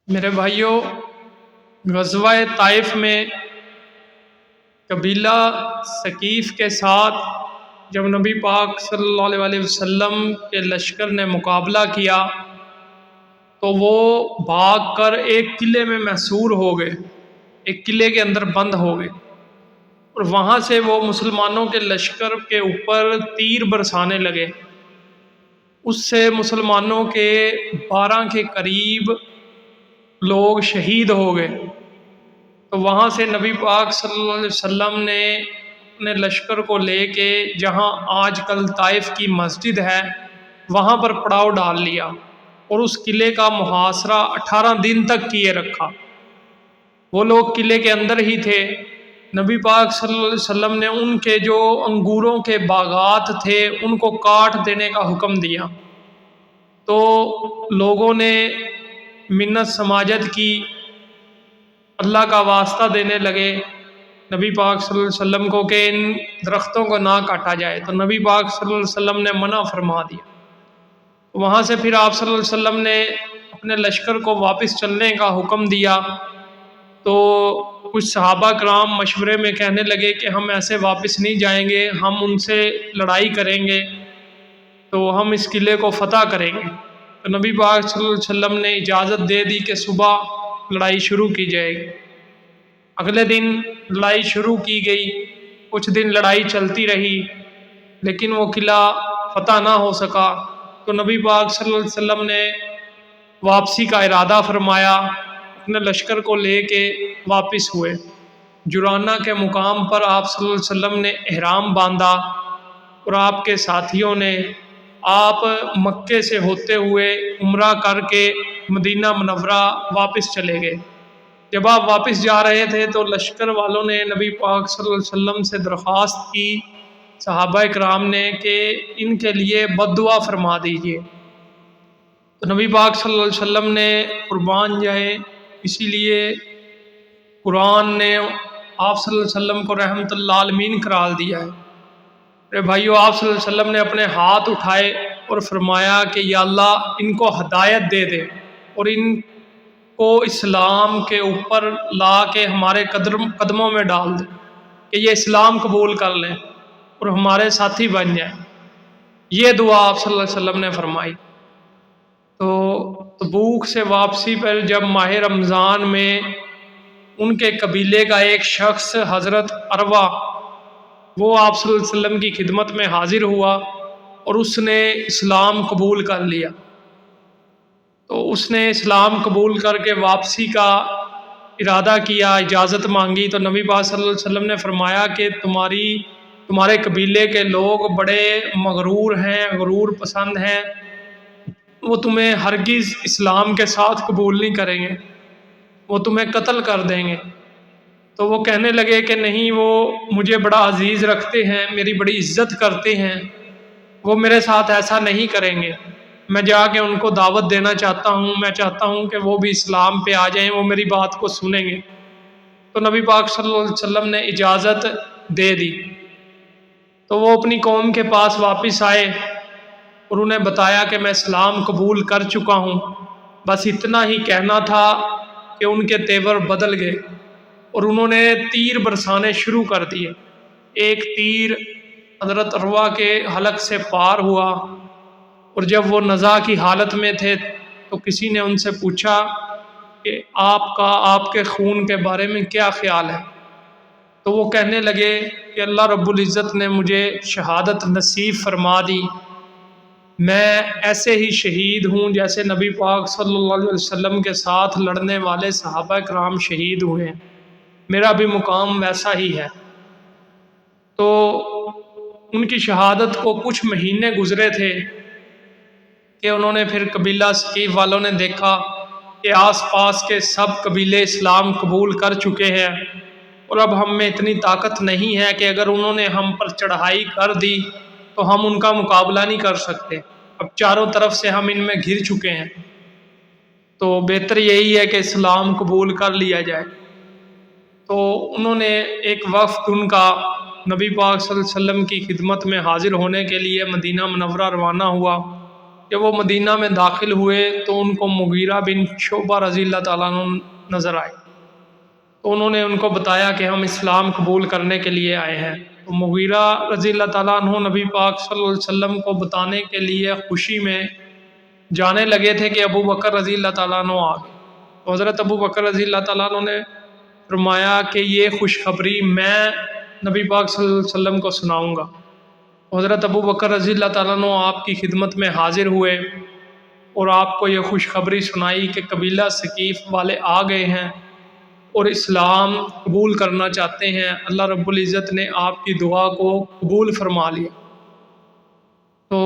میرے بھائیوں، غزوہ طائف میں قبیلہ ثقیف کے ساتھ جب نبی پاک صلی اللہ علیہ وسلم کے لشکر نے مقابلہ کیا تو وہ بھاگ کر ایک قلعے میں محصور ہو گئے، ایک قلعے کے اندر بند ہو گئے، اور وہاں سے وہ مسلمانوں کے لشکر کے اوپر تیر برسانے لگے۔ اس سے مسلمانوں کے 12 کے قریب لوگ شہید ہو گئے۔ تو وہاں سے نبی پاک صلی اللہ علیہ وسلم نے اپنے لشکر کو لے کے جہاں آج کل طائف کی مسجد ہے وہاں پر پڑاؤ ڈال لیا، اور اس قلعے کا محاصرہ 18 دن تک کیے رکھا۔ وہ لوگ قلعے کے اندر ہی تھے۔ نبی پاک صلی اللہ علیہ وسلم نے ان کے جو انگوروں کے باغات تھے ان کو کاٹ دینے کا حکم دیا، تو لوگوں نے منت سماجت کی، اللہ کا واسطہ دینے لگے نبی پاک صلی اللہ علیہ وسلم کو کہ ان درختوں کو نہ کاٹا جائے، تو نبی پاک صلی اللہ علیہ وسلم نے منع فرما دیا۔ وہاں سے پھر آپ صلی اللہ علیہ وسلم نے اپنے لشکر کو واپس چلنے کا حکم دیا، تو کچھ صحابہ کرام مشورے میں کہنے لگے کہ ہم ایسے واپس نہیں جائیں گے، ہم ان سے لڑائی کریں گے تو ہم اس قلعے کو فتح کریں گے۔ تو نبی پاک صلی اللہ علیہ وسلم نے اجازت دے دی کہ صبح لڑائی شروع کی جائے گی۔ اگلے دن لڑائی شروع کی گئی، کچھ دن لڑائی چلتی رہی لیکن وہ قلعہ فتح نہ ہو سکا۔ تو نبی پاک صلی اللہ علیہ وسلم نے واپسی کا ارادہ فرمایا، اپنے لشکر کو لے کے واپس ہوئے۔ جرانہ کے مقام پر آپ صلی اللہ علیہ وسلم نے احرام باندھا، اور آپ کے ساتھیوں نے آپ مکے سے ہوتے ہوئے عمرہ کر کے مدینہ منورہ واپس چلے گئے۔ جب آپ واپس جا رہے تھے تو لشکر والوں نے نبی پاک صلی اللہ علیہ وسلم سے درخواست کی، صحابہ کرام نے، کہ ان کے لیے بد دعا فرما دیجیے۔ تو نبی پاک صلی اللہ علیہ وسلم نے قربان جائیں، اسی لیے قرآن نے آپ صلی اللہ علیہ وسلم کو رحمت اللہ عالمین قرار دیا ہے۔ میرے بھائیو، آپ صلی اللہ علیہ وسلم نے اپنے ہاتھ اٹھائے اور فرمایا کہ یا اللہ ان کو ہدایت دے دے، اور ان کو اسلام کے اوپر لا کے ہمارے قدموں میں ڈال دے کہ یہ اسلام قبول کر لیں اور ہمارے ساتھی بن جائیں۔ یہ دعا آپ صلی اللہ علیہ وسلم نے فرمائی۔ تو تبوک سے واپسی پر جب ماہ رمضان میں ان کے قبیلے کا ایک شخص حضرت عروہ، وہ آپ صلی اللہ علیہ وسلم کی خدمت میں حاضر ہوا اور اس نے اسلام قبول کر لیا۔ تو اس نے اسلام قبول کر کے واپسی کا ارادہ کیا، اجازت مانگی، تو نبی پاک صلی اللہ علیہ وسلم نے فرمایا کہ تمہارے قبیلے کے لوگ بڑے مغرور ہیں، غرور پسند ہیں، وہ تمہیں ہرگز اسلام کے ساتھ قبول نہیں کریں گے، وہ تمہیں قتل کر دیں گے۔ تو وہ کہنے لگے کہ نہیں، وہ مجھے بڑا عزیز رکھتے ہیں، میری بڑی عزت کرتے ہیں، وہ میرے ساتھ ایسا نہیں کریں گے۔ میں جا کے ان کو دعوت دینا چاہتا ہوں، میں چاہتا ہوں کہ وہ بھی اسلام پہ آ جائیں، وہ میری بات کو سنیں گے۔ تو نبی پاک صلی اللہ علیہ وسلم نے اجازت دے دی۔ تو وہ اپنی قوم کے پاس واپس آئے اور انہیں بتایا کہ میں اسلام قبول کر چکا ہوں۔ بس اتنا ہی کہنا تھا کہ ان کے تیور بدل گئے اور انہوں نے تیر برسانے شروع کر دیے۔ ایک تیر حضرت عروہ کے حلق سے پار ہوا، اور جب وہ نزع کی حالت میں تھے تو کسی نے ان سے پوچھا کہ آپ کے خون کے بارے میں کیا خیال ہے؟ تو وہ کہنے لگے کہ اللہ رب العزت نے مجھے شہادت نصیب فرما دی، میں ایسے ہی شہید ہوں جیسے نبی پاک صلی اللہ علیہ وسلم کے ساتھ لڑنے والے صحابہ کرام شہید ہوئے ہیں، میرا بھی مقام ویسا ہی ہے۔ تو ان کی شہادت کو کچھ مہینے گزرے تھے کہ انہوں نے پھر قبیلہ ثقیف والوں نے دیکھا کہ آس پاس کے سب قبیلے اسلام قبول کر چکے ہیں، اور اب ہم میں اتنی طاقت نہیں ہے کہ اگر انہوں نے ہم پر چڑھائی کر دی تو ہم ان کا مقابلہ نہیں کر سکتے، اب چاروں طرف سے ہم ان میں گھر چکے ہیں، تو بہتر یہی ہے کہ اسلام قبول کر لیا جائے۔ تو انہوں نے ایک وفد ان کا نبی پاک صلی اللہ علیہ وسلم کی خدمت میں حاضر ہونے کے لیے مدینہ منورہ روانہ ہوا۔ جب وہ مدینہ میں داخل ہوئے تو ان کو مغیرہ بن شعبہ رضی اللہ تعالیٰ عنہ نظر آئے، تو انہوں نے ان کو بتایا کہ ہم اسلام قبول کرنے کے لیے آئے ہیں۔ تو مغیرہ رضی اللہ تعالیٰ عنہ نبی پاک صلی اللہ علیہ وسلم کو بتانے کے لیے خوشی میں جانے لگے تھے کہ ابو بکر رضی اللہ تعالیٰ عنہ آ گئے۔ تو حضرت ابو بکر رضی اللہ تعالیٰ عنہ نے فرمایا کہ یہ خوشخبری میں نبی پاک صلی اللہ علیہ وسلم کو سناؤں گا۔ حضرت ابو بکر رضی اللہ تعالیٰ عنہ آپ کی خدمت میں حاضر ہوئے اور آپ کو یہ خوشخبری سنائی کہ قبیلہ ثقیف والے آ گئے ہیں اور اسلام قبول کرنا چاہتے ہیں، اللہ رب العزت نے آپ کی دعا کو قبول فرما لیا۔ تو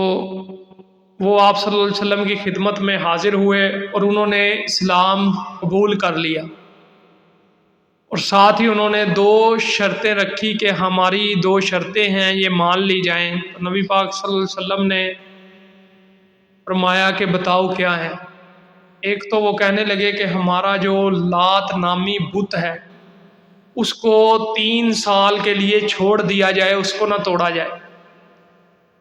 وہ آپ صلی اللہ علیہ وسلم کی خدمت میں حاضر ہوئے اور انہوں نے اسلام قبول کر لیا، اور ساتھ ہی انہوں نے 2 شرطیں رکھی کہ ہماری 2 شرطیں ہیں یہ مان لی جائیں۔ تو نبی پاک صلی اللہ علیہ وسلم نے فرمایا کہ بتاؤ کیا ہے۔ ایک تو وہ کہنے لگے کہ ہمارا جو لات نامی بت ہے اس کو 3 سال کے لیے چھوڑ دیا جائے، اس کو نہ توڑا جائے۔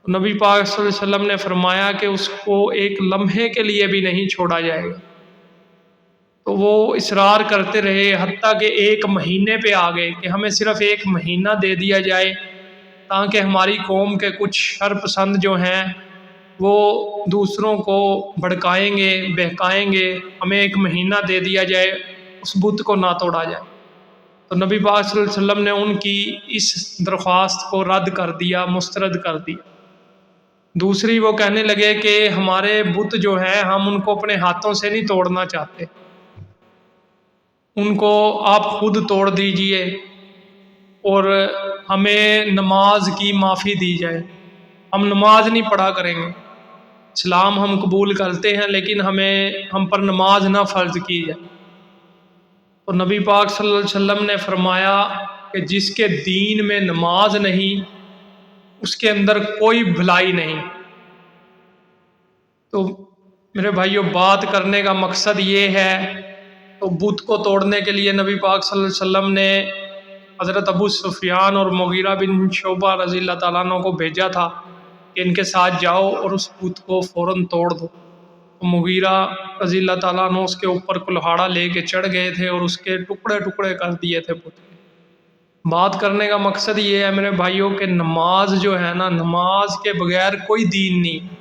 نبی پاک صلی اللہ علیہ وسلم نے فرمایا کہ اس کو ایک لمحے کے لیے بھی نہیں چھوڑا جائے گا۔ تو وہ اصرار کرتے رہے حتیٰ کہ 1 مہینے پہ آ گئے کہ ہمیں صرف 1 مہینہ دے دیا جائے تاکہ ہماری قوم کے کچھ شر پسند جو ہیں وہ دوسروں کو بھڑکائیں گے، بہکائیں گے، ہمیں 1 مہینہ دے دیا جائے، اس بت کو نہ توڑا جائے۔ تو نبی پاک صلی اللہ علیہ وسلم نے ان کی اس درخواست کو رد کر دیا، مسترد کر دیا۔ دوسری وہ کہنے لگے کہ ہمارے بت جو ہیں ہم ان کو اپنے ہاتھوں سے نہیں توڑنا چاہتے، ان کو آپ خود توڑ دیجئے اور ہمیں نماز کی معافی دی جائے، ہم نماز نہیں پڑھا کریں گے، اسلام ہم قبول کرتے ہیں لیکن ہم پر نماز نہ فرض کی جائے۔ تو نبی پاک صلی اللہ علیہ وسلم نے فرمایا کہ جس کے دین میں نماز نہیں اس کے اندر کوئی بھلائی نہیں۔ تو میرے بھائیوں، بات کرنے کا مقصد یہ ہے، تو بت کو توڑنے کے لیے نبی پاک صلی اللہ علیہ وسلم نے حضرت ابو سفیان اور مغیرہ بن شعبہ رضی اللہ تعالیٰ عنہ کو بھیجا تھا کہ ان کے ساتھ جاؤ اور اس بت کو فوراً توڑ دو۔ تو مغیرہ رضی اللہ تعالیٰ عنہ اس کے اوپر کلہاڑا لے کے چڑھ گئے تھے اور اس کے ٹکڑے ٹکڑے کر دیے تھے بت کے۔ بات کرنے کا مقصد یہ ہے میرے بھائیوں کہ نماز جو ہے نا، نماز کے بغیر کوئی دین نہیں۔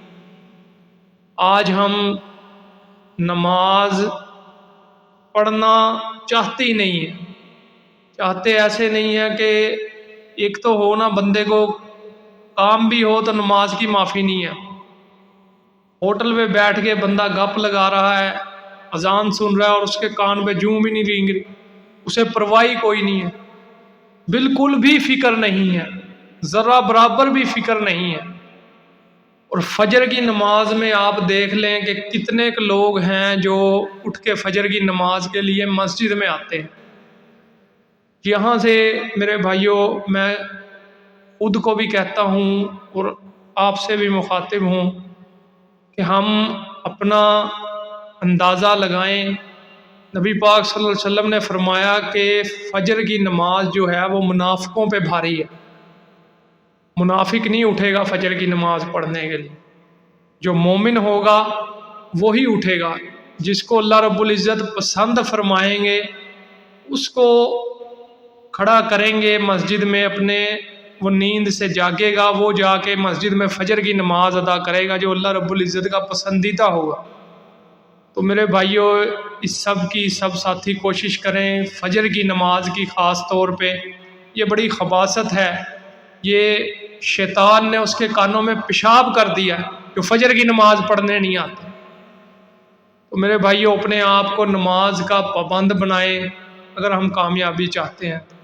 آج ہم نماز پڑھنا چاہتے ہی نہیں ہیں، چاہتے ایسے نہیں ہیں کہ ایک تو ہو نا بندے کو کام بھی ہو تو نماز کی معافی نہیں ہے۔ ہوٹل پہ بیٹھ کے بندہ گپ لگا رہا ہے، اذان سن رہا ہے اور اس کے کان پہ جوں بھی نہیں رینگ رہی، اسے پرواہی کوئی نہیں ہے، بالکل بھی فکر نہیں ہے، ذرا برابر بھی فکر نہیں ہے۔ اور فجر کی نماز میں آپ دیکھ لیں کہ کتنے لوگ ہیں جو اٹھ کے فجر کی نماز کے لیے مسجد میں آتے ہیں۔ یہاں سے میرے بھائیوں میں خود کو بھی کہتا ہوں اور آپ سے بھی مخاطب ہوں کہ ہم اپنا اندازہ لگائیں۔ نبی پاک صلی اللہ علیہ وسلم نے فرمایا کہ فجر کی نماز جو ہے وہ منافقوں پہ بھاری ہے، منافق نہیں اٹھے گا فجر کی نماز پڑھنے کے لیے، جو مومن ہوگا وہی اٹھے گا، جس کو اللہ رب العزت پسند فرمائیں گے اس کو کھڑا کریں گے مسجد میں، اپنے وہ نیند سے جاگے گا، وہ جا کے مسجد میں فجر کی نماز ادا کرے گا جو اللہ رب العزت کا پسندیدہ ہوگا۔ تو میرے بھائیوں، اس سب ساتھی کوشش کریں فجر کی نماز کی، خاص طور پہ یہ بڑی خباثت ہے، یہ شیطان نے اس کے کانوں میں پیشاب کر دیا جو فجر کی نماز پڑھنے نہیں آتے۔ تو میرے بھائیوں، اپنے آپ کو نماز کا پابند بنائیں اگر ہم کامیابی چاہتے ہیں۔